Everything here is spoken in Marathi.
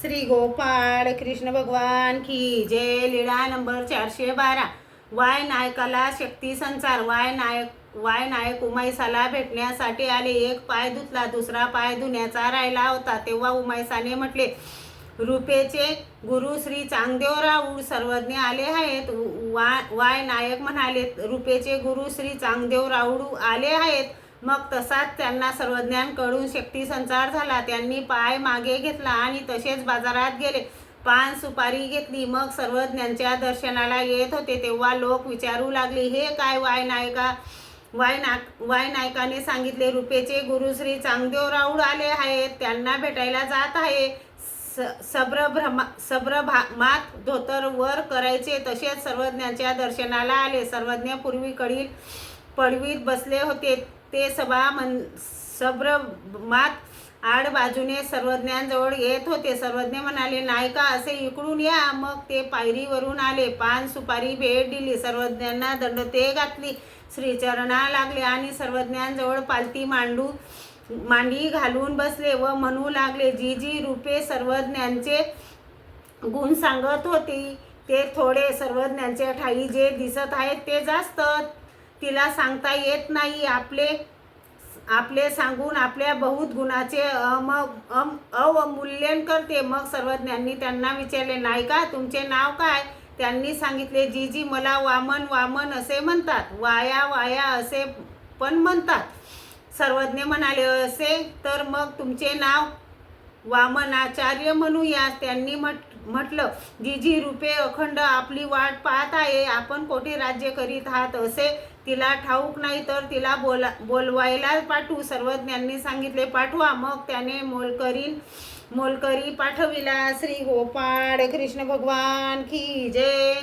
श्री गोपाळ कृष्ण भगवान की जय. लीळा नंबर 412. वाय नायकाला शक्ती संचार. वाय नायक उमाईसाला भेटण्यासाठी आले. एक पाय धुतला, दुसरा पाय धुण्याचा राहिला होता. तेव्हा उमाईसाने म्हटले, रूपेचे गुरु श्री चांगदेवराऊ सर्वज्ञ आले आहेत. वाय नायक म्हणाले, रूपेचे गुरु श्री चांगदेवराऊ आले आहेत. मग तसाच त्यांना सर्वज्ञांकडून शक्ती संचार झाला. त्यांनी पाय मागे घेतला आणि तसेच बाजारात गेले. पान सुपारी घेतली. मग सर्वज्ञांच्या दर्शनाला येत होते तेव्हा लोक विचारू लागले, हे काय? वाय नायकाने सांगितले, रूपेचे गुरु श्री चांगदेवराऊ आले आहेत, त्यांना भेटायला जात आहे. सब्रभामात धोतर वर करायचे. तसेच सर्वज्ञांच्या दर्शनाला आले. सर्वज्ञ पूर्वीकडील पडवीत बसले होते. ते सब्रभामात आड बाजूने सर्वज्ञांजवळ येत होते. सर्वज्ञ म्हणाले, नायका असे इकडून या. मग ते पायरीवरून आले. पान सुपारी भेट दिली. सर्वज्ञांना दंडते घातली. श्रीचरणा लागले आणि सर्वज्ञांजवळ पालती मांडी घालून बसले व म्हणू लागले, जी रूपे सर्वज्ञांचे गुण सांगत होती ते थोडे, सर्वज्ञांच्या ठाई जे दिसत आहेत ते जास्त. तिला सांगता येत नाही. आपले सांगून आपल्या बहुत गुणाचे अवमूल्यन करते. मग सर्वज्ञांनी त्यांना विचारले, नायका तुमचे नाव काय? त्यांनी सांगितले, जी मला वामन असे म्हणतात. वाया असे पण म्हणतात. सर्वज्ञ म्हणाले, असे तर मग तुमचे नाव वामनाचार्य म्हणूया. त्यांनी म्हटलं, जी रूपे अखंड आपली वाट पाहत आहे. आपण कोठे राज्य करीत आहात असे तिला ठाऊक नाही, तर तिला बोलवायला पाठवू. सर्वज्ञांनी सांगितले, पाठवा. मग त्याने मोलकरी पाठविला. श्री गोपाळ कृष्ण भगवान की जय.